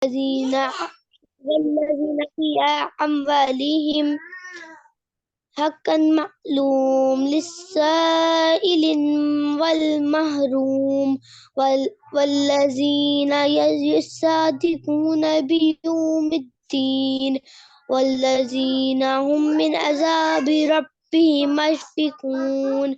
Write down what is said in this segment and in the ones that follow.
والذين في أموالهم حقا معلوم للسائل والمحروم والذين يصدقون بيوم الدين والذين هم من عذاب ربهم مشفقون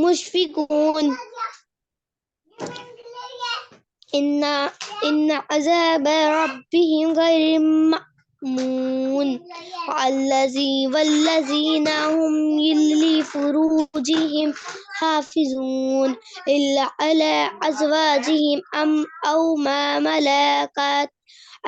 مشفقون إن إن عذاب ربهم غير مأمون والذين هم لفروجهم حافظون إلا على أزواجهم أو ما ملكت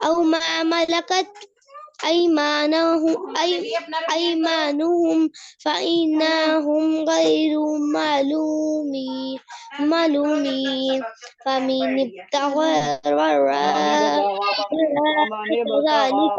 أو ما ملكت أيمانهم فإنهم غير ملومين فمن ابتغى وراء ذلك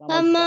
فما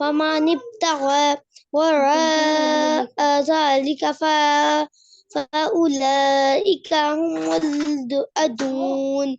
فمن ابتغى وراء ذلك فأولئك هم العادون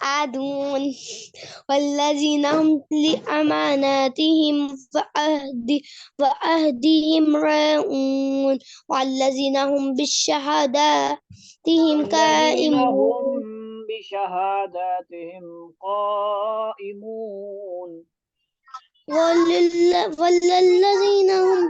عادون والذين هم لأماناتهم وعهدهم راعون والذين هم بشهاداتهم والذين هم قائمون بشهاداتهم قائمون والذين هم والذين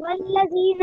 والذين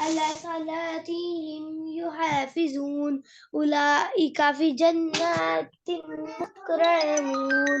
على صلاتهم يحافظون أولئك في جنات مكرمون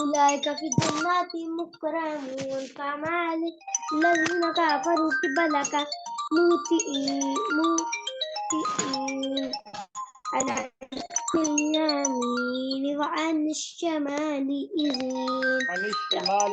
أولئك في جنات مكرمون فما الذين كفروا قبلك مهطعين عن اليمين وعن الشمال إذين عن الشمال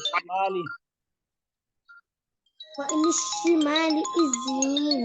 الشمال وعن الشمال إذين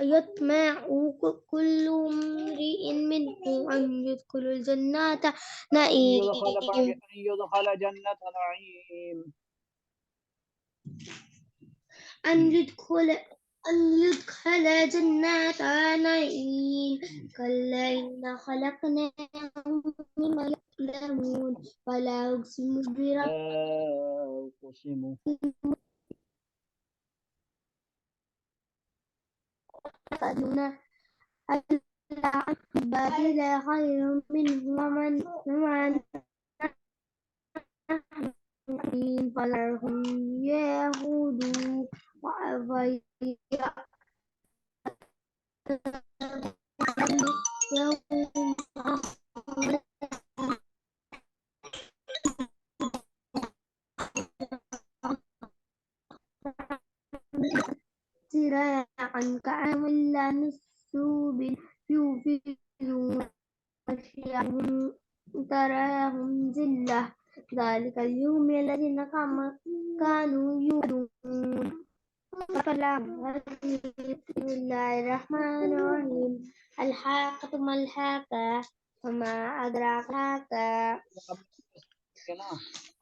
يطمع كل امرئ منهم أن يدخل الجنة نعيم أن يدخل جنة نعيم أن يدخل جنات نعيم كلا إن خلقناهم مما يعلمون فلا أقسم برب أقسم يسألون العباد لا خير منه ومن فلهم يهودوا سراعا كعمل لا نسوب يوفدون أشياءهم تراهم ذلة ذلك اليوم الذين كانوا يوعدون بسم الله الرحمن الرحيم الحاقة ما الحاقة وما أدراك الحاقة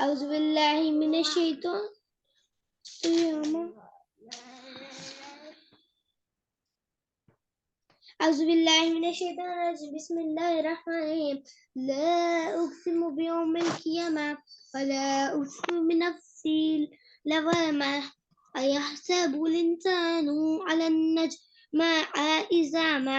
أعوذ بالله من الشيطان أعوذ بالله من الشيطان الرجيم بسم الله الرحمن الرحيم لا أقسم بيوم القيامة ولا أقسم بنفس اللوامة أيحسب الإنسان على النجمع إذا ما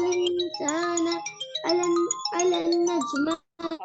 الإنسان على النجمع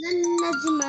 لن نجمع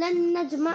لن نجمع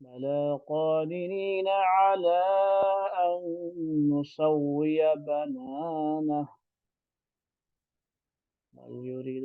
بلى قادرين على أن نسوي بنانه بل يريد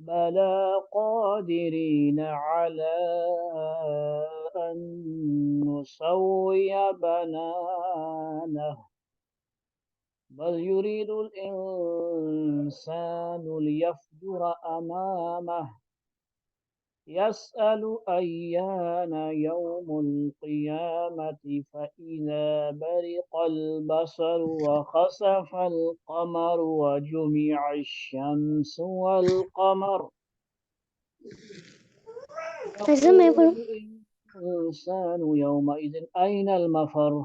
بلى قادرين على أن نسوي بنانه بل يريد الإنسان ليفجر أمامه يسأل أيان يوم القيامة فإذا برق البصر وخسف القمر وجمع الشمس والقمر يقول الإنسان يومئذ أين المفر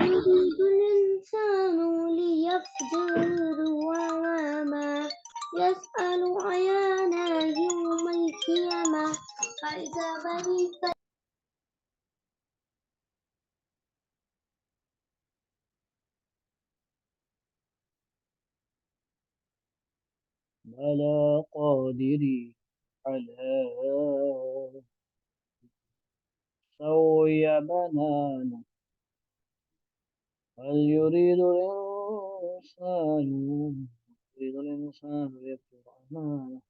يريد الإنسان ليفجر أمامه يسأل أيان يوم القيامة فإذا برق بلى قادري على سوي بنانا هل يريد الإنسان ليكفر أمانه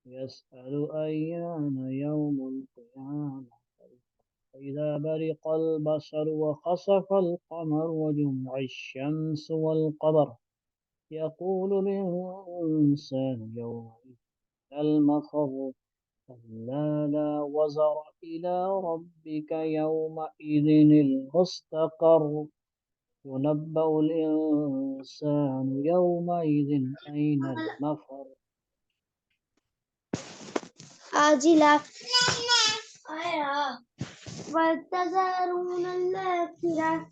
يسأل أيان يوم القيامة فإذا برق البصر وخسف القمر وجمع الشمس والقمر يقول الإنسان يومئذ المفر كلا لا وزر إلى ربك يومئذ المستقر ينبأ الإنسان يومئذ أين المفر عاجلة وتذرون الآخرة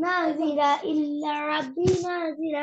ناظرة إلا ربي ناظرة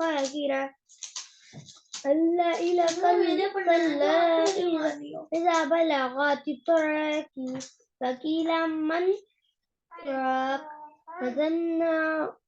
قاهرة كلا إذا بلغت التراقي فقيل من راق وظن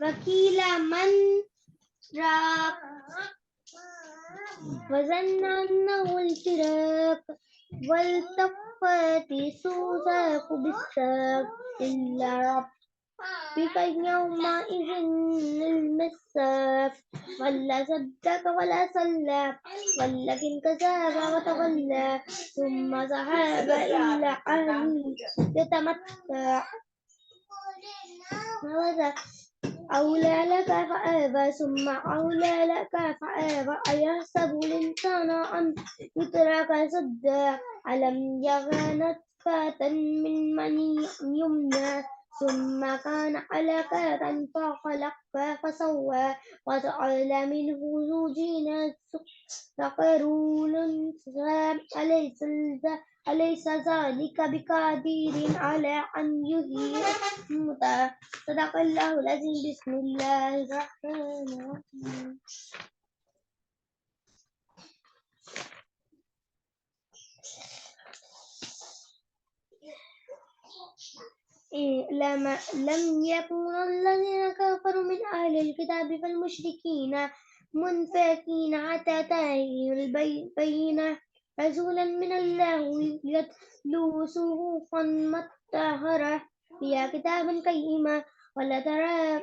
وقيل من راق وظن أنه الفراق والتفت الساق بالساق إلا ربك يومئذ المساق ولا صدق ولا صلى ولكن كذب وتولى ثم ذهب إلى أهله يتمتع أولى لك فآبى ثم أولى لك فآبى أيحسب الإنسان أن يترك سدى ألم يكن نطفة من مني يمنى ثم كان علقة فخلق فسوى وجعل منه زوجين ذكر الأنثى أليس ذلك بقادر على أن يحيي الموتى صدق الله العظيم بسم الله الرحمن الرحيم لم يكن الذين كفروا من أهل الكتاب والمشركين منفكين حتى تأتيهم البينة رسولا من الله يتلو صحفا مطهرة فيها كتاب قيما ولا ترى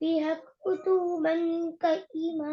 فيها كتبا قيمة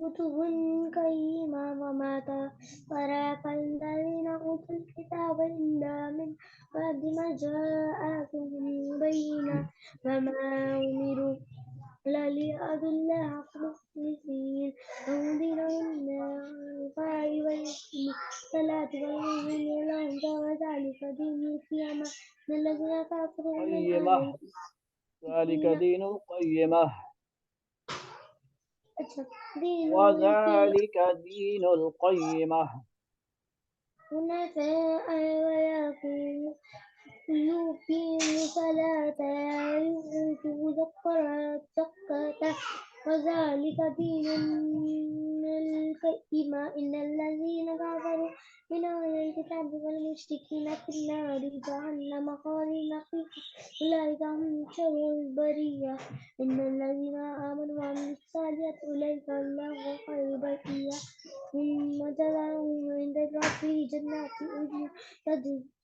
كتب قيمة وما تفرق الذين أوتوا الكتاب إلا من بعد ما جاءتهم البينة وما أمروا إلا ليعبدوا الله مخلصين له دينهم بالحنفاء ويقيموا الصلاة ويؤمنوا لهم وذلك دين القيامة إن الذين كفروا من قيمة أهل ذلك الكتاب دين القيمة دين وذلك دين القيمة حنفاء ويقيموا الصلاة ويؤتوا الزكاة وذلك دين القيمة إن الذين كفروا من أهل الكتاب والمشركين في النار جهنم خالدين فيها أولئك هم شر البرية إن الذين آمنوا وعملوا الصالحات أولئك الله خير البرية ثم جزاؤهم عند ربهم جنات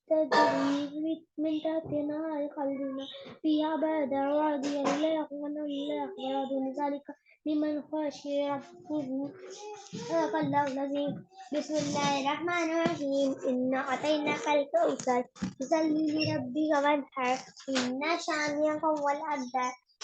تجري من تحتها الأنهار خالدين فيها أبدا وعدي لا يخزون الله أخبر دون ذلك لمن خشي ربه صدق الله العظيم بسم الله الرحمن الرحيم إنا أعطيناك الكوثر فصل لربك وانحر إن شانئك هو الأبتر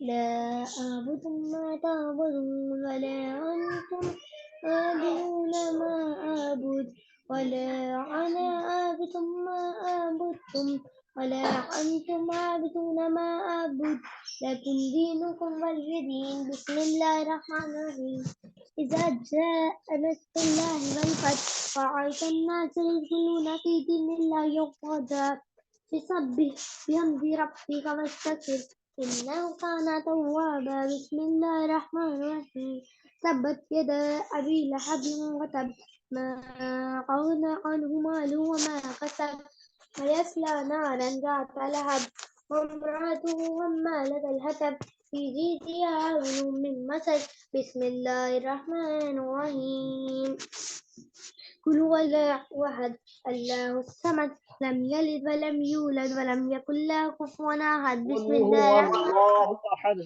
لا أعبد ما تعبدون ولا أنتم عابدون ما أعبد ولا أنا عابد ما عبدتم ولا أنتم عابدون ما أعبد لكم دينكم ولي دين بسم الله الرحمن الرحيم إذا جاء نصر الله والفتح ورأيت الناس يدخلون في دين الله أفواجا فسبح بحمد ربك واستغفر إنه كان توابا بسم الله الرحمن الرحيم تبت يدا أبي لهب وتب ما أغنى عنه ماله وما كسب ويصلى نارا ذات لهب وامرأته حمالة الحطب في جيدها حبل من مسد بسم الله الرحمن الرحيم قل هو الله أحد الله الصمد لم يلد ولم يولد ولم يكن له كفوا أحد بسم قل الله هو الرحمن الله أحد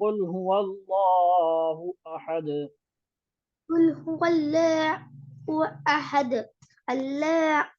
قل هو الله أحد قل هو الله أحد الله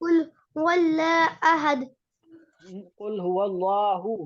قل هو الله أحد قل هو الله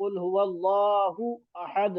قل هو الله أحد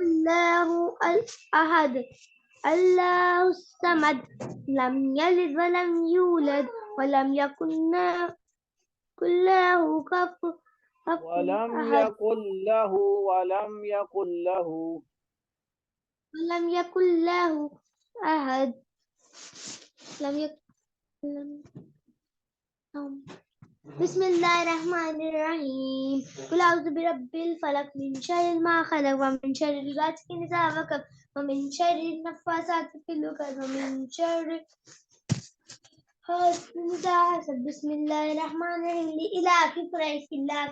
الله الأحد الله الصمد لم يلد ولم يولد ولم يكن له كفوا ولم أحد يكن له ولم يكن له ولم يكن له أحد لم يكن بسم الله الرحمن الرحيم قل أعوذ برب الفلق من شر ما خلق ومن شر غاسق إذا وقب ومن شر النفاثات في العقد ومن شر بسم الله الرحمن الرحيم لإلاف قريش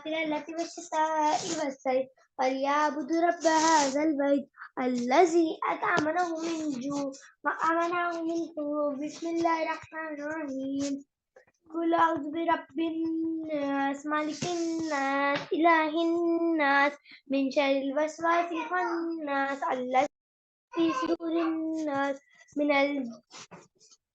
التي والشتاء والصيف فليعبدوا رب هذا البيت الذي أطعمهم من جوع وآمنهم من خوف بسم الله الرحمن الرحيم قل أعوذ برب الناس مالك الناس إله الناس من شر الوسواس الخناس الذي في صدور الناس من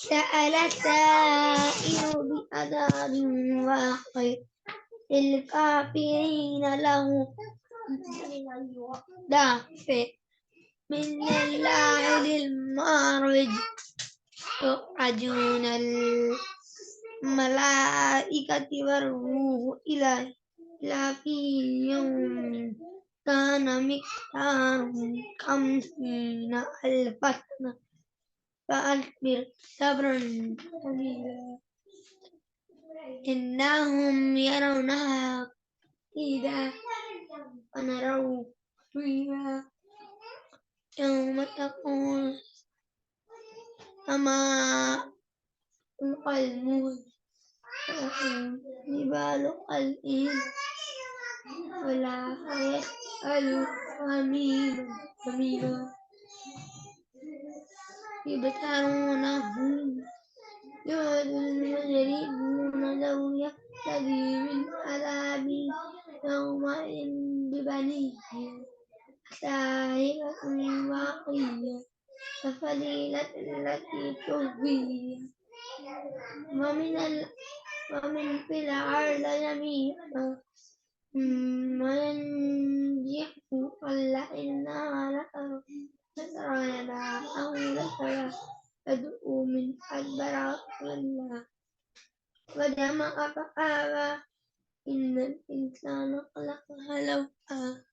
سأل سائل بعذاب واقع للكافرين له دافع من الله المعرج يخرجون الملائكة والروح إلى في يوم كان مقداره 50,000 سنة فأصبر صبرا جميلا إنهم يرونها إذا ونروا فيها يوم تقول كما القلب جبال قلب ولا يسأل حميما يبترونه يود المجرمون لو يفتدي من عذاب يومئذ ببنيه سائغة واقية كفضيلة التي تهوي ومن في الأرض جميعا وينجح إلا إنها لترى أو لترى تدعو من أدبر الله وجمع فآوى إن الإنسان خلق هلوعا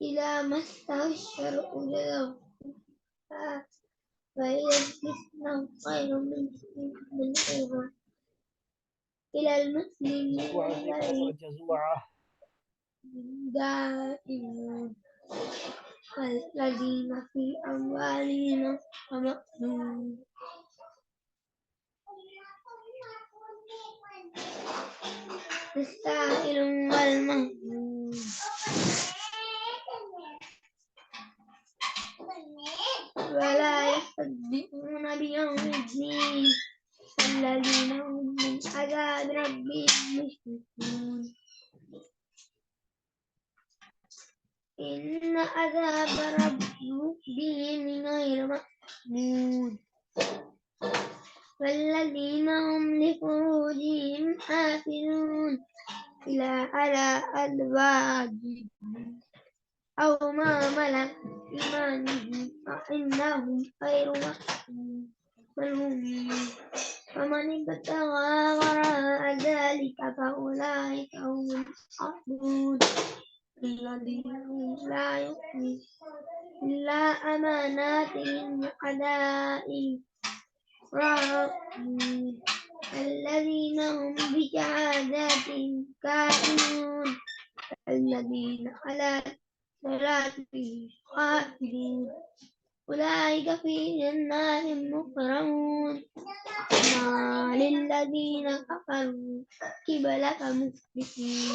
إلى مسه الشر جزوعا وإذا استثنى خير من غيره إلى المسلمين جزوعة دائمون الذين في أموالهم ومأمون السائل والمهروم ولا يصدقون بيوم الدين الذين هم من عذاب ربهم مشركون إن عذاب ربهم غير مأمون والذين هم لفروجهم حافظون إلا على أزواجهم أو ما ملك إيمانهم فإنهم غير ملومين فمن ابتغى وراء ذلك فأولئك هم العادون الذين لا يؤمنون إلا أماناتهم وأدائهم راءون الذين هم بشهاداتهم كافرون الذين على صلاتهم حافظون أولئك في جنات مكرمون ما للذين كفروا قبلك مسبحين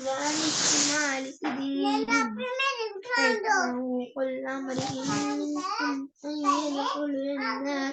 وعن الشمال إذ كل امرئ منهم أن يدخل النار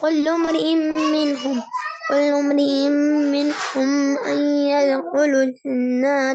كل امرئ منهم أن يدخل النار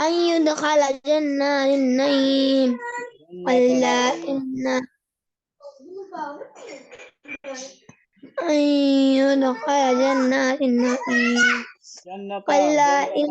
أن يدخل جنات النعيم ألا إن أن يدخل جنات النعيم ألا إن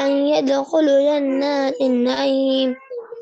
أن يدخلوا جنات النعيم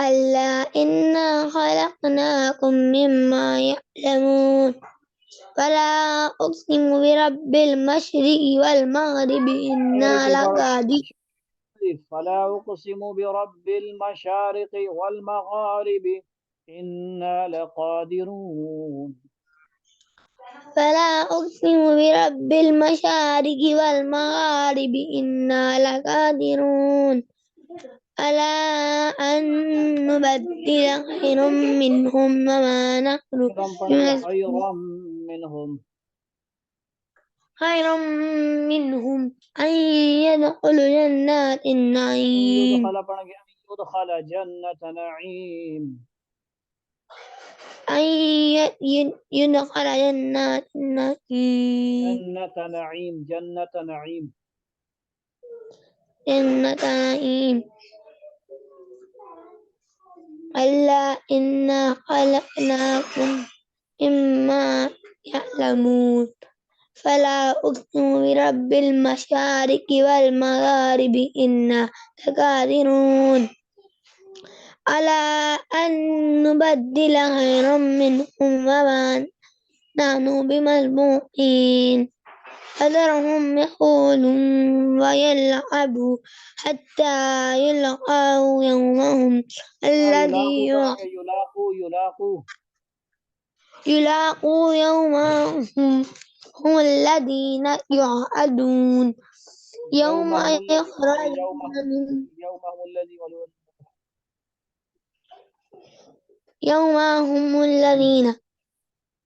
ألا إنا خلقناكم مما يعلمون فلا أقسم برب المشرق والمغرب إنا لقادرون فلا أقسم برب المشارق والمغارب إنا لقادرون فلا أقسم برب المشارق والمغارب إنا لقادرون ألا أن نبدل خير منهم وما نحن خيرا منهم خير منهم أن يدخلوا جنات النعيم يدخل جنة نعيم أن يدخل جنات النعيم جنة نعيم جنة نعيم جنة نعيم ألا إنا خلقناكم مما يعلمون فلا أقسم برب المشارق والمغارب إنا لقادرون على أن نبدل خيرا منهم وما نحن بمسبوقين فذرهم يخولوا ويلعبوا حتى يلقوا يومهم الذي يلاقوا يومهم هم الذين يوعدون يوم يخرجون يوم هم الذين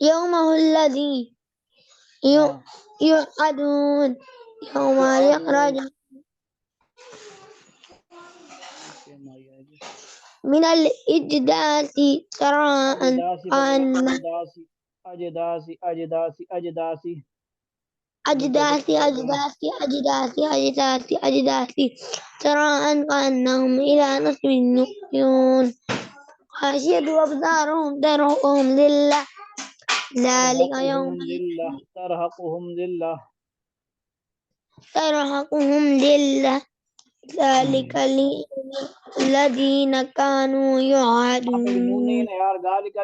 يوم الذي يوعدون يوم يخرجون من الإجداث سراء أجداثي أجداثي أجداثي أجداثي سراء كأنهم إلى نصب يوقنون خاشية أبصارهم ترهقهم ذلة ذلك يوم ترهقهم ذلة ذلك الذين كانوا يوعدون ذلك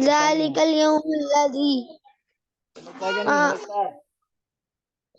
ذلك اليوم الذي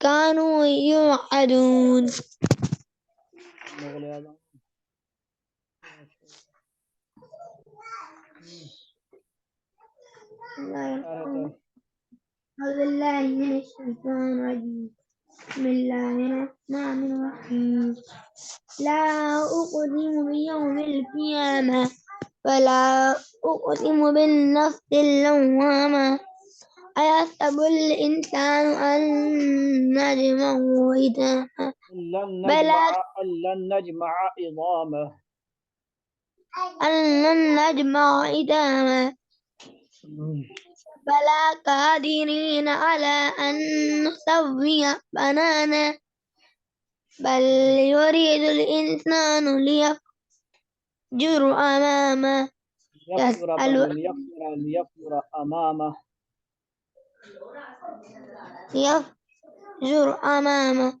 كانوا يوعدون أعوذ بالله من الشيطان الرجيم بسم الله الرحمن الرحيم لا أقسم بيوم القيامة ولا أقسم بالنفس اللوامة أيحسب الإنسان أن نجمع عظامه بلى لن نجمع عظامه لن نجمع عظامه بلى قادرين على أن نسوي بنانه بل يريد الإنسان ليفجر أمامه ليفجر أمامه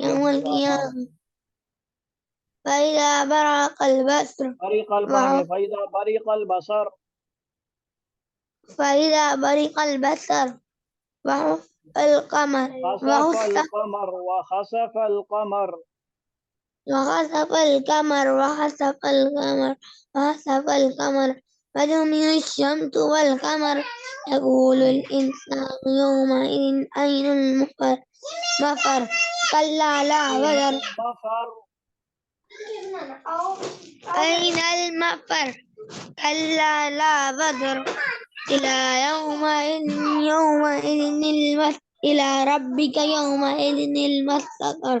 يوم القيامة فإذا برق البصر فإذا برق البصر وخسف القمر وجمع الشمس والقمر يقول الإنسان يومئذ أين المفر كلا لا وزر أين المفر كلا لا وزر إلى يومئذ إلى ربك يومئذ المستقر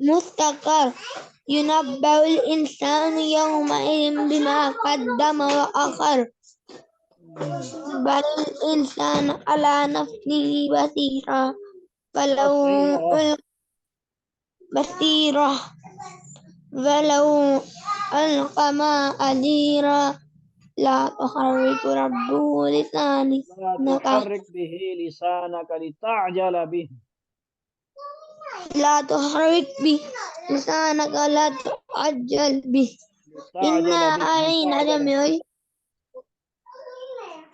مستقر ينبأ الإنسان يومئذ بما قدم وأخر بل الإنسان على نفسه بصيرة ولو بصيرة. بصيرة ولو ألقى معاذيره لا تحرك ربه لسانك لا تحرك به لسانك لتعجل به. لا تحرك به لسانك لا تعجل به إنا لتعجل به. علينا لتعجل. جميعا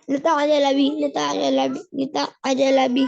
لتعجل به لتعجل به لتعجل به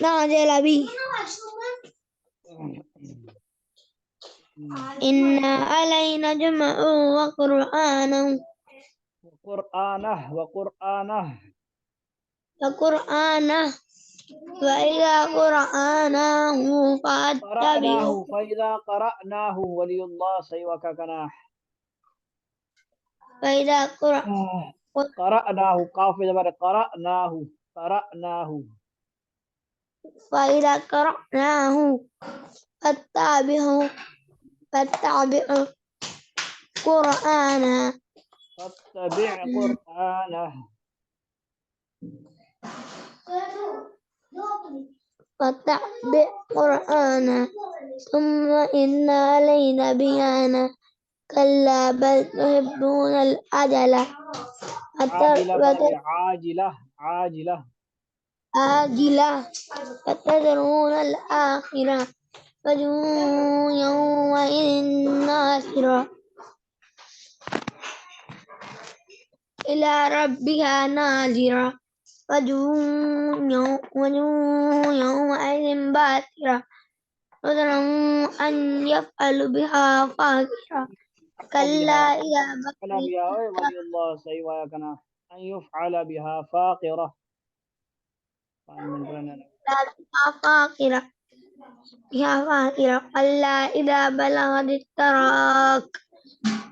تعجل به إنا علينا جمعه وقرآنه وقرآنه وقرآنه وقرآنه وإذا قرآنه فاتبعه قرأناه فإذا قرأناه ولي الله سيوك كناح. فإذا قرأناه قاف جبر قرأناه قرأناه. فإذا قرأناه فاتبعه قرآنا فاتبع قرآنه. فاتبع قرآنا ثم إن علينا بيانا كلا بل تحبون العجلة عاجلة بلغ عاجلة عاجلة. عاجلة وتذرون الآخرة وجوه يومئذ ناصرة إلى ربها ناظرة وجوه يومئذ باسرة عذرا أن يفعل بها فاقرة كلا إذا يفعل بها ولي الله سيوك كناح. أن يفعل بها فاقرة. فاقرة بها فاقرة كلا إذا بلغت التراق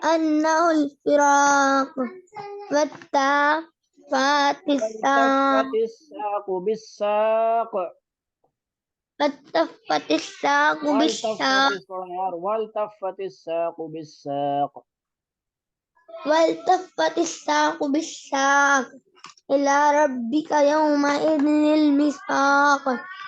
أنه الفراق والتفات الساق والتفت الساق بالساق. والتفت الساق بالساق والتفت الساق بالساق. والتفت الساق بالساق إلى ربك يومئذ المساق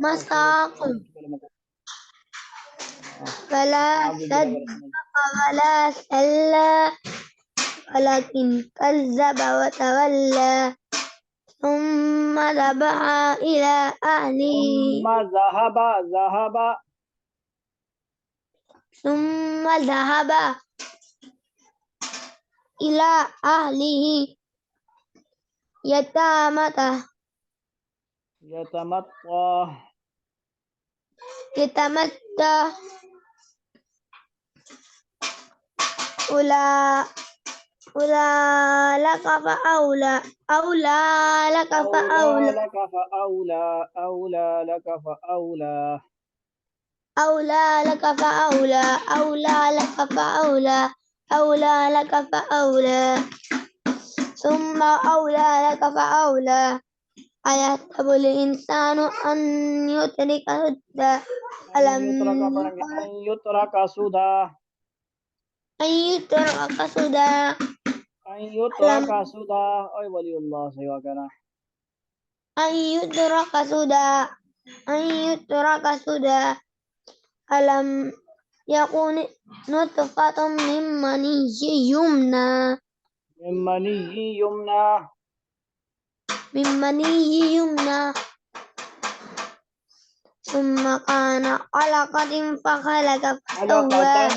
مساق فلا صدق ولا صلى ولكن كذب وتولى ثم ذبح إلى أهله ثم ذهب إلى أهله يتمطى أولى لك فأولى أولى لك فأولى لك فأولى أولى لك فأولى أولى لك فأولى أولى لك فأولى أولى لك فأولى ثم أولى لك فأولى أيحسب الإنسان أن يترك سدى ألم أن يترك سدى أن يترك سدى أن يترك سدى أي ولي الله سيوكنا. أن يترك سدى أن يترك سدى ألم يكن نطفة من مني يمنى من مني يمنى من مني يمنى ثم كان علقة فخلق فسوى علقة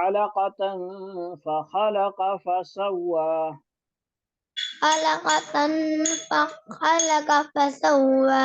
علقة فخلق فسوى علقة فخلق فسوى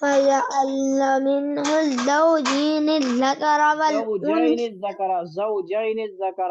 فجعل منه الزوجين الذكر زوجين والأنثى الذكر زوجين الذكر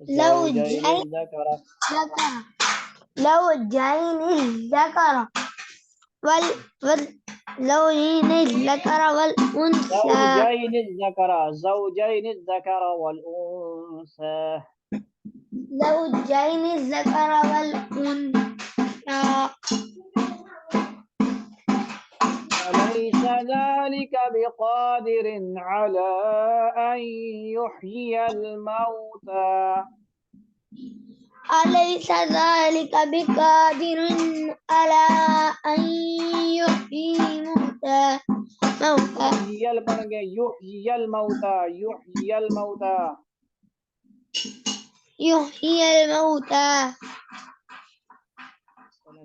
زوجين زوجين الذكر الذكر زوجين الذكر زوجين الذكر والأنثى زوجين الذكر زوجين الذكر والأنثى زوجين الذكر والأنثى أليس ذلك بقادر على أن يحيي الموتى أليس ذلك بقادر على أن يحيي الموتى يحيي الموتى يحيي الموتى يحيي الموتى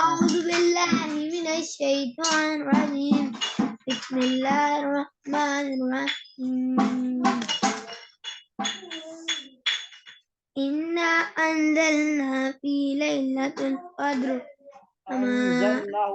أعوذ بالله من الشيطان الرجيم بسم الله الرحمن الرحيم إنا أنزلنا في ليلة القدر أنزلناه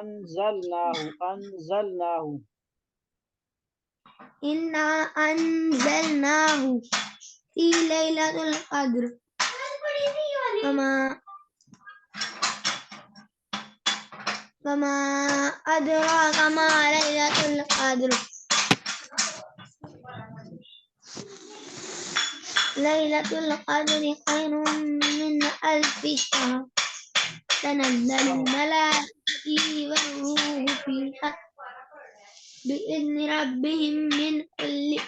أنزلناه إنا أنزلناه في ليلة القدر وما أدراك ما ليلة القدر ليلة القدر خير من 1000 شهر تنزل الملائكة والروح فيها بإذن ربهم من كل